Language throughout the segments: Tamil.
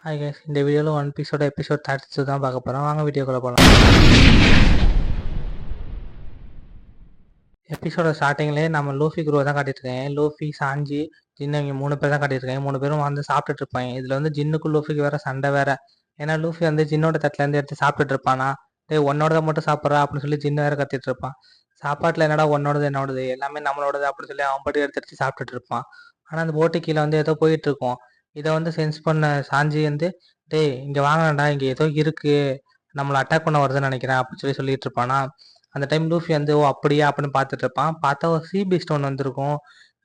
ஹாய் கைஸ், இந்த வீடியோவில் ஒன் பீஸோட எபிசோட் 32 தான் பார்க்க போகிறோம். வாங்க வீடியோக்குள்ள போகலாம். எபிசோட ஸ்டார்டிங்லேயே நம்ம லூஃபி குரூவை தான் காட்டியிருக்கேன். லூஃபி, சாஞ்சி, ஜின்னு இவங்க 3 பேர் தான் காட்டியிருக்கேன். 3 பேரும் வந்து சாப்பிட்டுட்டு இருப்பாங்க. இதில் வந்து ஜின்னுக்கும் லூஃபிக்கு வேற சண்டை வேற. ஏன்னா லூஃபி வந்து ஜின்னோட தட்டிலேருந்து எடுத்து சாப்பிட்டுட்டு இருப்பானா. டேய் உன்னோட மட்டும் சாப்பிட்றா அப்படின்னு சொல்லி ஜின்னு வேற கத்திட்டு இருப்பான். சாப்பாட்டில் என்னடா உன்னோடது என்னோடது எல்லாமே நம்மளோடது அப்படின்னு சொல்லி அவன் பாட்டு எடுத்து சாப்பிட்டுட்டு இருப்பான். ஆனால் அந்த போட்டு கீழே வந்து ஏதோ போயிட்டு இருக்கும். இதை வந்து சென்ஸ் பண்ண சாஞ்சி வந்து டேய் இங்கே வாங்கலாம்டா, இங்கே ஏதோ இருக்கு, நம்மளை அட்டாக் பண்ண வருதுன்னு நினைக்கிறேன் அப்படின்னு சொல்லி சொல்லிட்டு இருப்பானா. அந்த டைம் லூஃபி வந்து ஓ அப்படியா அப்படின்னு பார்த்துட்டு இருப்பான். பார்த்தா ஒரு சிபி ஸ்டோன் வந்திருக்கும்.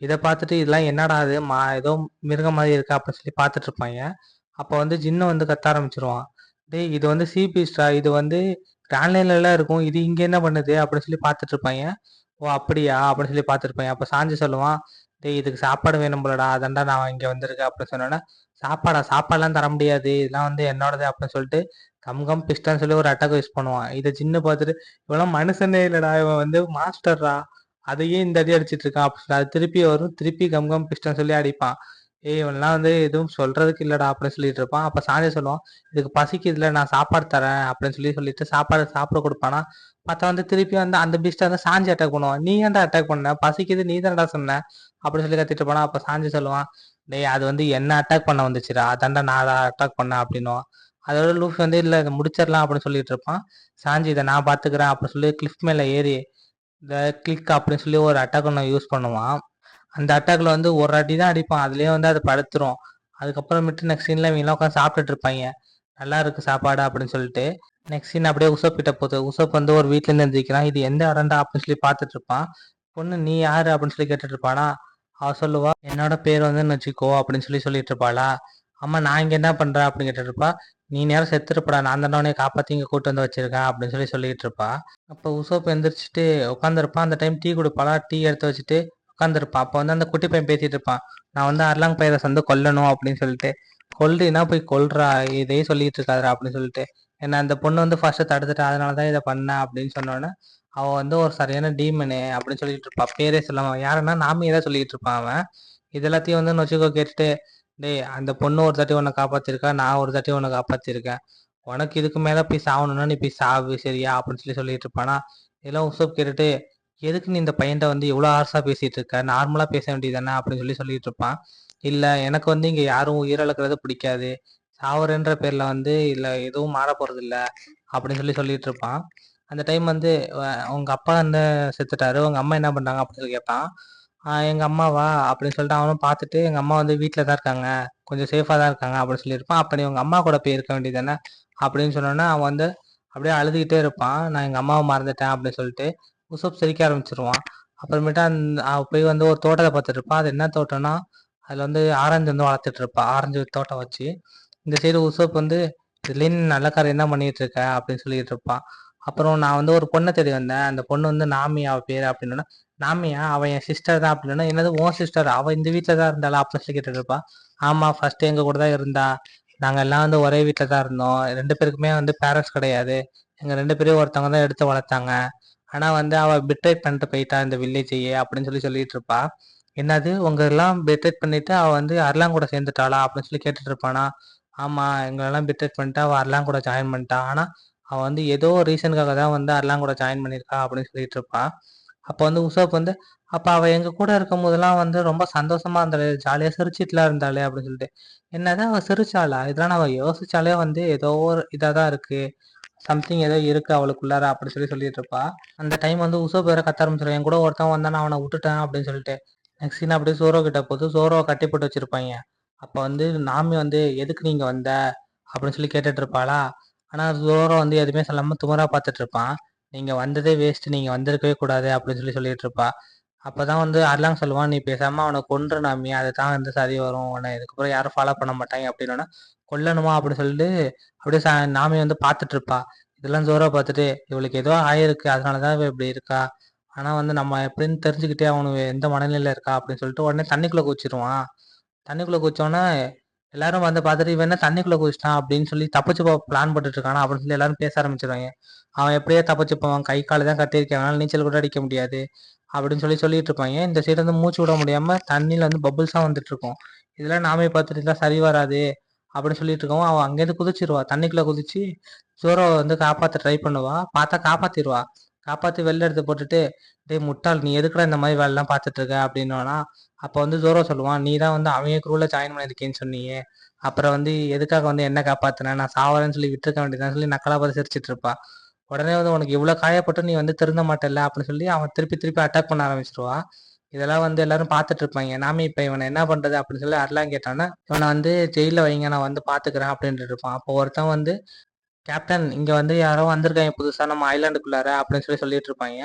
இதை பார்த்துட்டு இதெல்லாம் என்னடா அது ஏதோ மிருகம் மாதிரி இருக்கா அப்படின்னு சொல்லி பார்த்துட்டு இருப்பாங்க. அப்போ வந்து ஜின்னு வந்து கத்த ஆரம்பிச்சிருவான். டேய் இது வந்து சிபி ஸ்டா, இது வந்து கிராண்ட்லைன்ல இருக்கும், இது இங்கே என்ன பண்ணுது அப்படின்னு சொல்லி பார்த்துட்டு இருப்பாங்க. ஓ அப்படியா அப்படின்னு சொல்லி பார்த்துருப்பாங்க. அப்போ சாஞ்சி சொல்லுவான், டேய் இதுக்கு சாப்பாடு வேணும் போலடா, அதான்டா நான் இங்கே வந்திருக்கேன் அப்படின்னு சொன்னோன்னே, சாப்பாடுலாம் தர முடியாது, இதெல்லாம் வந்து என்னோடது அப்படின்னு சொல்லிட்டு கம் பிஸ்டான்னு சொல்லி ஒரு அட்டாக் யூஸ் பண்ணுவான். இதை சின்ன பார்த்துட்டு இவெல்லாம் மனுஷனே இல்லடா, இவன் வந்து மாஸ்டர்ரா, அதையே இந்த அடி அடிச்சிட்டு இருக்கான் அப்படின்னு சொல்லி அது திருப்பி வரும். திருப்பி கம் பிஸ்டான்னு சொல்லி அடிப்பான். ஏய் இவன்லாம் வந்து எதுவும் சொல்றதுக்கு இல்லடா அப்படின்னு சொல்லிட்டு இருப்பான். அப்ப சாஞ்சே சொல்லுவான், இதுக்கு பசிக்குதுல நான் சாப்பாடு தரேன் அப்படின்னு சொல்லிட்டு சாப்பிட கொடுப்பானா. பார்த்தா வந்து திருப்பி வந்து அந்த பீஸ்ட வந்து சாஞ்சி அட்டாக் பண்ணுவான். நீ ஏன்டா அட்டாக் பண்ண, பசிக்குது நீ தானடா சொன்ன அப்படின்னு சொல்லி கத்திட்டு போனா. அப்ப சாஞ்சி சொல்லுவான், டேய் அது வந்து என்ன அட்டாக் பண்ண வந்துச்சுடா, அதான்டா நான் அட்டாக் பண்ணேன் அப்படின்னுவான். அதோட லூஃபி வந்து இல்லை இதை முடிச்சிடலாம் அப்படின்னு சொல்லிட்டு இருப்பான். சாஞ்சி இதை நான் பார்த்துக்கிறேன் அப்படின்னு சொல்லி கிளிஃப் மேலே ஏறி இந்த கிளிக் அப்படின்னு சொல்லி ஒரு அட்டாக் ஒன்று யூஸ் பண்ணுவான். அந்த அட்டாக்ல வந்து ஒரு அடி தான் அடிப்பான், அதுலேயே வந்து அது படுத்துரும். அதுக்கப்புறமேட்டு நெக்ஸ்ட் சீன்ல இவங்கெல்லாம் உட்காந்து சாப்பிட்டுட்டு இருப்பாங்க. நல்லா இருக்கு சாப்பாடு அப்படின்னு சொல்லிட்டு. நெக்ஸ்ட் சீன் அப்படியே உசப் கிட்ட போகுது. உசப் வந்து ஒரு வீட்டுல இருந்து எந்திரிக்கிறான். இது எந்த இடம்டா அப்படின்னு சொல்லி பார்த்துட்டு இருப்பான். பொண்ணு நீ யாரு அப்படின்னு சொல்லி கேட்டுட்டு இருப்பானா. அவ சொல்லுவா, என்னோட பேர் வந்து நச்சிக்கோ அப்படின்னு சொல்லி சொல்லிட்டு இருப்பாளா. அம்மா நான் இங்க என்ன பண்றேன் அப்படின்னு கேட்டுட்டு இருப்பா. நீ நேரம் செத்துருப்படா, நான் தானே உன்னை காப்பாத்தி இங்க கூட்டு வந்து வச்சிருக்கேன் அப்படின்னு சொல்லி சொல்லிட்டு இருப்பா. அப்போ உசோப் எந்திரிச்சிட்டு உட்காந்துருப்பான். அந்த டைம் டீ கொடுப்பாளா, டீ எடுத்து வச்சுட்டு உட்காந்துருப்பான். அப்போ வந்து அந்த குட்டி பையன் பேசிட்டு இருப்பான், நான் வந்து அர்லாங் பைரஸ் வந்து கொல்லணும் அப்படின்னு சொல்லிட்டு. கொல்றீன்னா போய் கொல்றா, இதையே சொல்லிட்டு இருக்காதரா அப்படின்னு சொல்லிட்டு. ஏன்னா அந்த பொண்ணு வந்து ஃபர்ஸ்ட் தடுத்துட்டா, அதனாலதான் இதை பண்ண அப்படின்னு சொன்னோன்னே அவன் வந்து ஒரு சரியான டீமனு அப்படின்னு சொல்லிட்டு இருப்பான். பேரே சொல்லாம யாருன்னா நாமியே தான் சொல்லிட்டு இருப்பான் அவன். இது எல்லாத்தையும் வந்து நொச்சிக்கோ கேட்டுட்டு, டேய் அந்த பொண்ணு ஒரு தாட்டி உன்னை காப்பாத்திருக்கா, நான் ஒரு தாட்டி உன்னை காப்பாத்திருக்கேன், உனக்கு இதுக்கு மேல போய் சாவணும்னா நீ போய் சாவு சரியா அப்படின்னு சொல்லி சொல்லிட்டு இருப்பானா. இதெல்லாம் உசப் கேட்டுட்டு, எதுக்கு நீ இந்த பையன்ட்ட வந்து இவ்வளோ ஹார்ஸா பேசிட்டு இருக்க, நார்மலா பேச வேண்டியதானே அப்படின்னு சொல்லி சொல்லிட்டு இருப்பான். இல்ல எனக்கு வந்து இங்க யாரும் உயிரிழக்கிறது பிடிக்காது, சாவரன்ற பேர்ல வந்து இல்ல எதுவும் மாற போறது இல்ல அப்படின்னு சொல்லி சொல்லிட்டு இருப்பான். அந்த டைம் வந்து உங்க அப்பா வந்து செத்துட்டாரு, உங்க அம்மா என்ன பண்றாங்க அப்படின்னு சொல்லி கேட்பான். எங்க அம்மாவா அப்படின்னு சொல்லிட்டு அவனும் பார்த்துட்டு, எங்க அம்மா வந்து வீட்டில தான் இருக்காங்க, கொஞ்சம் சேஃபா தான் இருக்காங்க அப்படின்னு சொல்லியிருப்பான். அப்ப நீ உங்க அம்மா கூட போய் இருக்க வேண்டியதானே அப்படின்னு சொன்னோன்னா அவன் வந்து அப்படியே அழுதுகிட்டே இருப்பான். நான் எங்க அம்மாவை மறந்துட்டேன் அப்படின்னு சொல்லிட்டு உசப் சிரிக்க ஆரம்பிச்சிருவான். அப்புறமேட்டு அவ போய் வந்து ஒரு தோட்டத்தை பார்த்துட்டு இருப்பான். அது என்ன தோட்டம்னா, அதுல வந்து ஆரஞ்சு வந்து வளர்த்துட்டு இருப்பா, ஆரஞ்சு தோட்டம் வச்சு. இந்த சைடு உசப் வந்து இதுலேயும் நல்ல காரியம் தான் பண்ணிட்டு இருக்க அப்படின்னு சொல்லிட்டு இருப்பான். அப்புறம் நான் வந்து ஒரு பொண்ணை தேடி வந்தேன், அந்த பொண்ணு வந்து நாமி அவ பேரு அப்படின்னா. நாமியா, அவன் என் சிஸ்டர் தான் அப்படின்னா. என்னது உன் சிஸ்டர், அவ இந்த வீட்டுல தான் இருந்தாளா அப்படின்னு சொல்லி கேட்டுட்டு இருப்பா. ஆமா ஃபர்ஸ்ட் எங்க கூட தான் இருந்தா, நாங்க எல்லாம் வந்து ஒரே வீட்டுல தான் இருந்தோம், 2 பேருக்குமே வந்து பேரண்ட்ஸ் கிடையாது, எங்க 2 பேரையும் ஒருத்தவங்க தான் எடுத்து வளர்த்தாங்க, ஆனா வந்து அவ பிட்ரேட் பண்ணிட்டு போயிட்டா இந்த வில்லேஜையே அப்படின்னு சொல்லி சொல்லிட்டு இருப்பா. என்னது உங்க எல்லாம் பிட்ரேட் பண்ணிட்டு அவ வந்து அர்லாங் கூட சேர்ந்துட்டாளா அப்படின்னு சொல்லி கேட்டுட்டு இருப்பானா. ஆமா எங்களெல்லாம் பிட்ரேட் பண்ணிட்டு அவ அர்லாங் கூட ஜாயின் பண்ணிட்டா, ஆனா அவ வந்து ஏதோ ரீசனுக்காக தான் வந்து அர்லாங் கூட ஜாயின் பண்ணியிருக்கா அப்படின்னு சொல்லிட்டு இருப்பா. அப்போ வந்து உசோப் வந்து, அப்ப அவ எங்க கூட இருக்கும் போதெல்லாம் வந்து ரொம்ப சந்தோஷமா இருந்தாளே, ஜாலியா சிரிச்சிட்டுலாம் இருந்தாளே அப்படின்னு சொல்லிட்டு. என்னதான் அவ சிரிச்சாளா, இதெல்லாம் அவ யோசிச்சாலே வந்து ஏதோ ஒரு இதாதான் இருக்கு, சம்திங் ஏதோ இருக்கு அவளுக்குள்ளார அப்படி சொல்லி சொல்லிட்டு இருப்பா. அந்த டைம் வந்து உசோப் வேற கத்த ஆரம்பிச்சிடும், என் கூட ஒருத்தன் வந்தான் நான் அவனை விட்டுட்டேன் அப்படின்னு சொல்லிட்டு. நெக்ஸ்ட் சீன் அப்படியே சோரோ கிட்ட போது, சோரோவை கட்டி போட்டு வச்சிருப்பாங்க. அப்ப வந்து நாமி வந்து எதுக்கு நீங்க வந்த அப்படின்னு சொல்லி கேட்டுட்டு இருப்பாளா. ஆனா சோரோ வந்து எதுவுமே சொல்லாம துமரா பார்த்துட்டு இருப்பான். நீங்க வந்ததே வேஸ்ட், நீங்க வந்திருக்கவே கூடாது அப்படின்னு சொல்லி சொல்லிட்டு இருப்பா. அப்பதான் வந்து அர்லாங் சொல்லுவான், நீ பேசாம அவனை கொன்று நாமி, அதுதான் வந்து சரி வரும், உன்னை இதுக்கப்புறம் யாரும் ஃபாலோ பண்ண மாட்டாங்க அப்படின்னா. கொல்லணுமா அப்படின்னு சொல்லிட்டு அப்படியே நாமி வந்து பார்த்துட்டு இருப்பா. இதெல்லாம் ஜோரா பார்த்துட்டு, இவளுக்கு ஏதோ ஆயிருக்கு அதனாலதான் இவ இப்படி இருக்கா, ஆனா வந்து நம்ம எப்படின்னு தெரிஞ்சுக்கிட்டே அவனு எந்த மனநிலையில இருக்கா அப்படின்னு சொல்லிட்டு உடனே தண்ணிக்குள்ள குச்சிருவான். தண்ணிக்குள்ள குச்சோன்னே எல்லாரும் வந்து பார்த்துட்டு இவன் என்ன தண்ணிக்குள்ள குதிச்சிட்டான் அப்படின்னு சொல்லி தப்பிச்சு போக பிளான் போட்டுட்டு இருக்கானா அப்படின்னு சொல்லி எல்லாரும் பேச ஆரம்பிச்சிருவாங்க. அவன் எப்படியே தப்பிச்சு போவான், கை காலு தான் கட்டியிருக்கேன், அவனால நீச்சல் கூட அடிக்க முடியாது அப்படின்னு சொல்லி சொல்லிட்டு இருப்பாங்க. இந்த சைடு வந்து மூச்சு விட முடியாம தண்ணியில வந்து பபுள்ஸா வந்துட்டு இருக்கும். இதெல்லாம் நாமே பார்த்துட்டு இதெல்லாம் சரி வராது அப்படின்னு சொல்லிட்டு இருக்கவும் அவன் அங்கேருந்து குதிச்சிருவா. தண்ணிக்குள்ள குதிச்சு ஜோரோவை வந்து காப்பாத்த ட்ரை பண்ணுவா. பார்த்தா காப்பாத்திருவா. காப்பாத்தி வெளில எடுத்து போட்டுட்டு, "டேய் முட்டாள், நீ எதுக்குடா இந்த மாதிரி வேலைலாம் பார்த்துட்டு இருக்க?" அப்படின்னோன்னா, அப்போ வந்து ஜோரோ சொல்லுவான், "நீ தான் வந்து அவங்க குரூல ஜாயின் பண்ணியிருக்கேன்னு சொன்னியே, அப்புறம் வந்து எதுக்காக வந்து என்ன காப்பாத்துன? நான் சாவறேன்னு சொல்லி விட்டுருக்க வேண்டியதுதான்னு" சொல்லி நக்கலா பார்த்து சிரிச்சிட்டு இருப்பா. உடனே வந்து, "உனக்கு இவ்வளோ காயப்பட்டும் நீ வந்து திருந்த மாட்டல்ல" அப்படின்னு சொல்லி அவன் திருப்பி திருப்பி அட்டாக் பண்ண ஆரம்பிச்சிருவா. இதெல்லாம் வந்து எல்லாரும் பார்த்துட்டு இருப்பாங்க. நாம இப்ப இவனை என்ன பண்றது அப்படின்னு சொல்லி அருளாங்க கேட்டான்னா, இவனை வந்து ஜெயில வைங்க, நான் வந்து பார்த்துக்கிறேன் அப்படின்ட்டு இருப்பான். அப்போ ஒருத்தன் வந்து, "கேப்டன், இங்க வந்து யாரோ வந்திருக்காங்க புதுசா நம்ம ஐலாண்டுக்குள்ளார" அப்படின்னு சொல்லி சொல்லிட்டு இருப்பாங்க.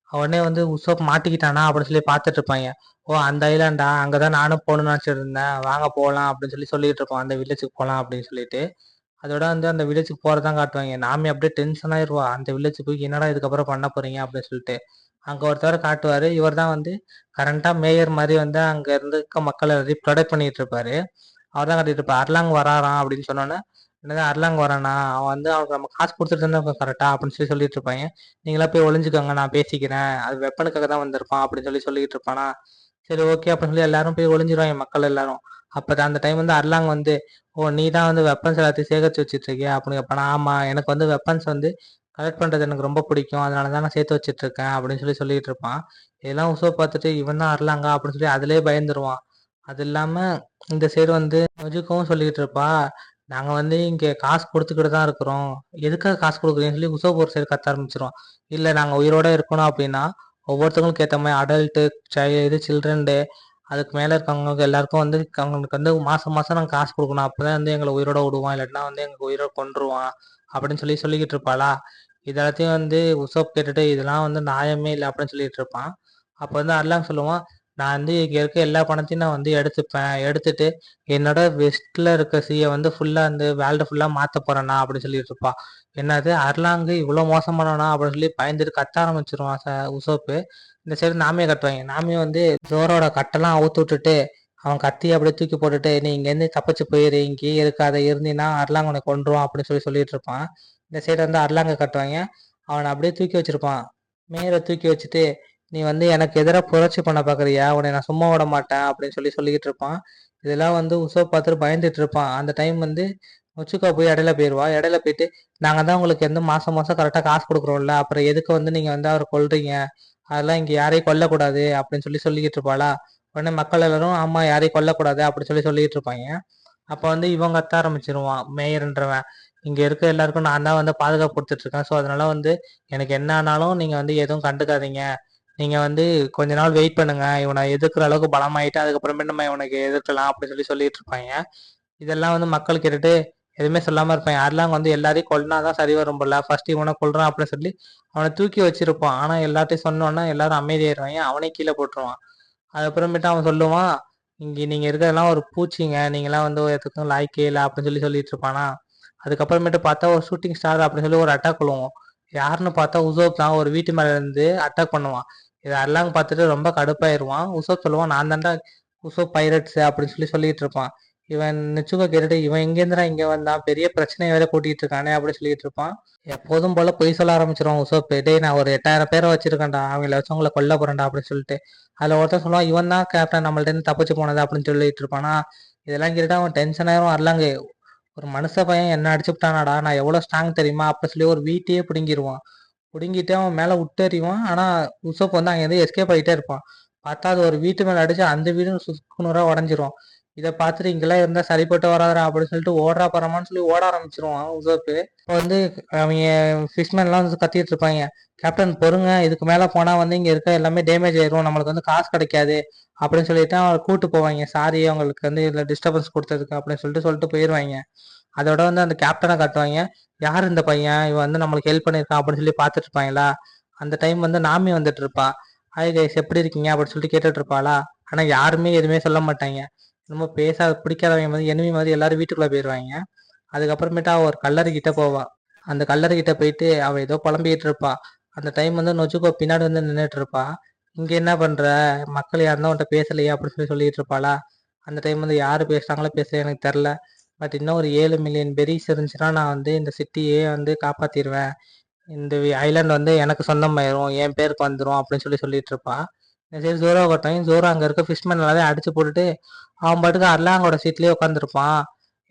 உடனே வந்து உசோப் மாட்டிக்கிட்டானா அப்படின்னு சொல்லி பார்த்துட்டு இருப்பாங்க. "ஓ, அந்த ஐலாண்டா, அங்கதான் நானும் போகணும்னு நினைச்சிட்டு இருந்தேன், வாங்க போகலாம்" அப்படின்னு சொல்லி சொல்லிட்டு இருப்பான். அந்த வில்லேஜுக்கு போகலாம் அப்படின்னு சொல்லிட்டு. அதோட வந்து அந்த வில்லேஜுக்கு போறதான் காட்டுவாங்க. நாமி அப்படியே டென்ஷன் ஆயிருவா. அந்த வில்லேஜுக்கு போய் என்னடா இதுக்கப்புறம் பண்ண போறீங்க அப்படின்னு சொல்லிட்டு. அங்க ஒருத்தவரை காட்டுவாரு. இவர் தான் வந்து கரண்டா மேயர் மாதிரி வந்து அங்க இருக்க மக்களை எல்லாத்தையும் ப்ரொடெக்ட் பண்ணிட்டு இருப்பாரு. அவர் தான் காட்டிட்டு இருப்பார். அர்லாங் வராராம் அப்படின்னு சொன்னோன்னே, என்னது அர்லாங் வரானா, அவன் வந்து அவனுக்கு நம்ம காசு கொடுத்துட்டு இருந்தா கரெக்டா அப்படின்னு சொல்லி சொல்லிட்டு இருப்பாங்க. நீங்களா போய் ஒளிஞ்சுக்கோங்க, நான் பேசிக்கிறேன், அது வெப்பனுக்காக தான் வந்திருப்பான் அப்படின்னு சொல்லி சொல்லிட்டு இருப்பானா. சரி, ஓகே அப்படின்னு சொல்லி எல்லாரும் போய் ஒளிஞ்சிருவாங்க, மக்கள் எல்லாரும். அப்ப அந்த டைம் வந்து அர்லாங் வந்து, "ஓ, நீ தான் வந்து வெப்பன்ஸ் எல்லாத்தையும் சேகரிச்சு வச்சிட்டு இருக்கியா?" அப்படின்னு கேட்பானா. "ஆமா, எனக்கு வந்து வெப்பன்ஸ் வந்து கலெக்ட் பண்றது எனக்கு ரொம்ப பிடிக்கும், அதனால தான் நான் சேர்த்து வச்சிட்டு இருக்கேன்" அப்படின்னு சொல்லி சொல்லிட்டு இருப்பான். இதெல்லாம் உசோப் பார்த்துட்டு, இவன் தான் அர்லாங்கா அப்படின்னு சொல்லி அதிலேயே பயந்துருவான். அது இல்லாம இந்த சைடு வந்து நொஜுகவும் சொல்லிட்டு இருப்பா, "நாங்க வந்து இங்க காசு கொடுத்துக்கிட்டு தான் இருக்கிறோம், எதுக்காக காசு கொடுக்குறீங்கன்னு" சொல்லி உசோப் ஒரு சைடு கத்த ஆரம்பிச்சிருவான். "இல்ல, நாங்க உயிரோட இருக்கணும் அப்படின்னா ஒவ்வொருத்தவங்களுக்கு ஏத்த மாதிரி அடல்ட்டு, சில்ட்ரன், அதுக்கு மேல இருக்கவங்களுக்கு எல்லாருக்கும் வந்து அவங்களுக்கு வந்து மாசம் மாசம் நாங்க காசு கொடுக்கணும், அப்பதான் வந்து எங்களை உயிரோட விடுவான், இல்லாட்டினா வந்து எங்களுக்கு உயிரோட கொன்றுவான்" அப்படின்னு சொல்லி சொல்லிக்கிட்டு இருப்பாளா. இது எல்லாத்தையும் வந்து உசோப் கேட்டுட்டு, இதெல்லாம் வந்து நியாயமே இல்லை அப்படின்னு சொல்லிட்டு இருப்பான். அப்ப வந்து அர்லாங் சொல்லுவான், "நான் வந்து இங்க இருக்க எல்லா பணத்தையும் நான் வந்து எடுத்துப்பேன், எடுத்துட்டு என்னோட வெஸ்ட்ல இருக்க சீயை வந்து ஃபுல்லா வந்து வேர்ல்டு ஃபுல்லா மாத்த போறேனா" அப்படின்னு சொல்லிட்டு இருப்பா. என்னது, அர்லாங்கு இவ்வளவு மோசமானவனா அப்படின்னு சொல்லி பயந்துட்டு கத்த ஆரம்பிச்சிருவான் உசோப்பு. இந்த சைடு நாமியை கட்டுவாங்க. நாமியை வந்து ஜோரோட கட்டெல்லாம் அவுத்து விட்டுட்டு, அவன் கத்தி அப்படியே தூக்கி போட்டுட்டு, "நீ இங்கேருந்து தப்பிச்சு போயிரு, இங்கேயே இருக்காத, இருந்தீன்னா அர்லாங் உன்னை கொன்றுவான்" அப்படின்னு சொல்லி சொல்லிட்டு இருப்பான். இந்த சைடு வந்து அர்லாங்க கட்டுவாங்க. அவனை அப்படியே தூக்கி வச்சிருப்பான். மேல தூக்கி வச்சுட்டு, "நீ வந்து எனக்கு எதிரா புரட்சி பண்ண பாக்குறியா, உன்னை நான் சும்மா விட மாட்டேன்" அப்படின்னு சொல்லி சொல்லிக்கிட்டு இருப்பான். இதெல்லாம் வந்து உசோப் பார்த்துட்டு பயந்துட்டு இருப்பான். அந்த டைம் வந்து நொச்சுக்கா போய் இடையில போயிருவா. இடையில போயிட்டு, "நாங்க தான் உங்களுக்கு வந்து மாசம் மாசம் கரெக்டா காசு கொடுக்குறோம்ல, அப்புறம் எதுக்கு வந்து நீங்க வந்து அவரை கொல்றீங்க, அதெல்லாம் இங்க யாரையும் கொல்லக்கூடாது" அப்படின்னு சொல்லி சொல்லிக்கிட்டு இருப்பாளா. உடனே மக்கள் எல்லாரும், "ஆமா, யாரையும் கொல்லக்கூடாது" அப்படின்னு சொல்லி சொல்லிட்டு இருப்பாங்க. அப்ப வந்து இவன் கத்த ஆரம்பிச்சிருவான், மேயர்ன்றவன். "இங்க இருக்க எல்லாருக்கும் நான் தான் வந்து பாதுகாப்பு கொடுத்துட்டு இருக்கேன், ஸோ அதனால வந்து எனக்கு என்ன ஆனாலும் நீங்க வந்து எதுவும் கண்டுக்காதீங்க, நீங்க வந்து கொஞ்ச நாள் வெயிட் பண்ணுங்க, இவனை எதிர்க்கிற அளவுக்கு பலமாயிட்டு அதுக்கப்புறமேட்டு நம்ம இவனுக்கு எதிர்க்கலாம்" அப்படின்னு சொல்லி சொல்லிட்டு இருப்பாங்க. இதெல்லாம் வந்து மக்கள் கேட்டுட்டு எதுவுமே சொல்லாம இருப்பான். யாரெல்லாம் வந்து எல்லாரையும் கொல்லுனாதான் சரி வரும் போல, ஃபர்ஸ்ட் இவனை கொல்றான் அப்படின்னு சொல்லி அவனை தூக்கி வச்சிருப்பான். ஆனா எல்லார்ட்டையும் சொன்னோன்னா எல்லாரும் அமைதியாயிருவாங்க, அவனே கீழே போட்டுருவான். அதுக்கப்புறமேட்டு அவன் சொல்லுவான், "இங்க நீங்க இருக்கிறதெல்லாம் ஒரு பூச்சிங்க, நீங்களாம் வந்து எதுக்கும் லாய்க்கே இல்லை" அப்படின்னு சொல்லி சொல்லிட்டு இருப்பானா. அதுக்கப்புறமேட்டு பார்த்தா ஒரு ஷூட்டிங் ஸ்டார் அப்படின்னு சொல்லி ஒரு அட்டாக் விழுவும். யாருன்னு பார்த்தா உசோப் தான் ஒரு வீட்டு மேல இருந்து அட்டாக் பண்ணுவான். இதை எல்லாம் பார்த்துட்டு ரொம்ப கடுப்பாயிருவான். உசோப் சொல்லுவான், "நான் தான்டா உசோப் பைரட்ஸ்" அப்படின்னு சொல்லி சொல்லிட்டு இருப்பான். இவன் நிச்சுக்க கேட்டுட்டு, "இவன் எங்கேருந்துடா இங்க வந்தான், பெரிய பிரச்சனையை வேற கூட்டிட்டு இருக்கானே" அப்படின்னு சொல்லிட்டு இருப்பான். எப்போதும் போல பொய் சொல்ல ஆரம்பிச்சிருவான் உசோப்பு. "டேய், நான் ஒரு 8000 பேரை வச்சிருக்கேன்டா, அவங்கள வச்சு உங்களை கொல்ல போறேன்டா" அப்படின்னு சொல்லிட்டு. அதுல ஒருத்தன் சொல்லுவான், "இவன் தான் கேப்டன், நம்மள்ட்ட இருந்து தப்பிச்சு போனது" அப்படின்னு சொல்லிட்டு இருப்பானா. இதெல்லாம் கேட்டுட்டு அவன் டென்ஷன் ஆயிரும். வரலாங்க, "ஒரு மனுஷ பையன் என்ன அடிச்சுட்டானாடா, நான் எவ்வளவு ஸ்ட்ராங் தெரியுமா" அப்படி சொல்லி ஒரு வீட்டையே பிடுங்கிடுவான். பிடுங்கிட்டு அவன் மேல விட்டெறிவான். ஆனா உசோப் வந்து அங்கேருந்து எஸ்கேப் ஆகிட்டே இருப்பான். பார்த்தா அது ஒரு வீட்டு மேல அடிச்சு அந்த வீடும் சுக்குநூறா உடஞ்சிரும். இதை பார்த்துட்டு, "இங்கெல்லாம் இருந்தா சரிப்பட்டு வராதரா" அப்படின்னு சொல்லிட்டு ஓடுறா பரமான்னு சொல்லி ஓட ஆரம்பிச்சிருவான் உசோப்பு. இப்போ வந்து அவங்க ஃபிஷ்மேன்லாம் வந்து கத்திட்டு இருப்பாங்க, "கேப்டன் பொறுங்க, இதுக்கு மேல போனா வந்து இங்க இருக்க எல்லாமே டேமேஜ் ஆயிரும், நம்மளுக்கு வந்து காசு கிடைக்காது" அப்படின்னு சொல்லிட்டு அவங்களை கூட்டு போவாங்க. "சாரி, அவங்களுக்கு வந்து இதுல டிஸ்டர்பன்ஸ் கொடுத்ததுக்கு" அப்படின்னு சொல்லிட்டு சொல்லிட்டு போயிருவாங்க. அதோட வந்து அந்த கேப்டனை காட்டுவாங்க. "யார் இந்த பையன், இவன் வந்து நம்மளுக்கு ஹெல்ப் பண்ணியிருக்கான்" அப்படின்னு சொல்லி பார்த்துட்டு இருப்பாங்களா. அந்த டைம் வந்து நாமி வந்துட்டு இருப்பா. "ஹாய் கைஸ், எப்படி இருக்கீங்க" அப்படின்னு சொல்லிட்டு கேட்டுட்டு இருப்பாளா. ஆனா யாருமே எதுவுமே சொல்ல மாட்டாங்க. ரொம்ப பிடிக்காதவங்க மாதிரி எனிமி மாதிரி எல்லாரும் வீட்டுக்குள்ள போயிருவாங்க. அதுக்கப்புறமேட்டு அவ ஒரு கல்லறை கிட்ட போவா. அந்த கல்லறை கிட்ட போயிட்டு அவ ஏதோ புலம்பிக்கிட்டு இருப்பா. அந்த டைம் வந்து நொச்சுக்கோ பின்னாடி வந்து நின்னுட்டு இருப்பா. "இங்க என்ன பண்ற, மக்கள் யாருன்னா உன்கிட்ட பேசலையா" அப்படின்னு சொல்லி சொல்லிட்டு இருப்பாளா. அந்த டைம் வந்து யாரு பேசுறாங்களோ பேசல எனக்கு தெரில, பட் இன்னும் ஒரு 7 மில்லியன் பெரிஸ் இருந்துச்சுன்னா நான் வந்து இந்த சிட்டியே வந்து காப்பாத்திடுவேன், இந்த ஐலாண்ட் வந்து எனக்கு சொந்தமாயிரும், என் பேருக்கு வந்துரும் அப்படின்னு சொல்லி சொல்லிட்டு இருப்பா. சரி, ஜோரோ கட்டையும் ஜோரோ அங்க இருக்க ஃபிஷ்மேன் எல்லாரையும் அடிச்சு போட்டுட்டு அவன் பாட்டுக்கு அர்லாங்கோட சீட்லயே உட்காந்துருப்பான்.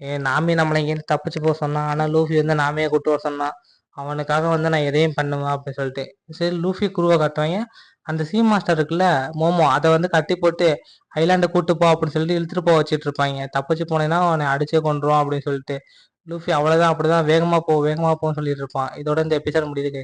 நாமி நம்மள இங்கேருந்து தப்பிச்சு போக சொன்னான். ஆனா லூஃபி வந்து நாமியை கூட்டு வர சொன்னான். அவனுக்காக வந்து நான் எதையும் பண்ணுவேன் அப்படின்னு சொல்லிட்டு. சரி லூஃபி குருவை காட்டுவாங்க. அந்த சீ மாஸ்டர் இருக்குல்ல மோமோ, அதை வந்து கட்டி போட்டு ஐலாண்டை கூட்டு போ அப்படின்னு சொல்லிட்டு இழுத்துட்டு போக வச்சிட்டு இருப்பாங்க. தப்பிச்சு போனேன்னா அவனை அடிச்சே கொண்டுருவான் அப்படின்னு சொல்லிட்டு. லூஃபி அவ்வளவுதான் அப்படிதான் வேகமா போ வேகமா போன்னு சொல்லிட்டு இருப்பான். இதோட இந்த எபிசோட் முடியுது guys.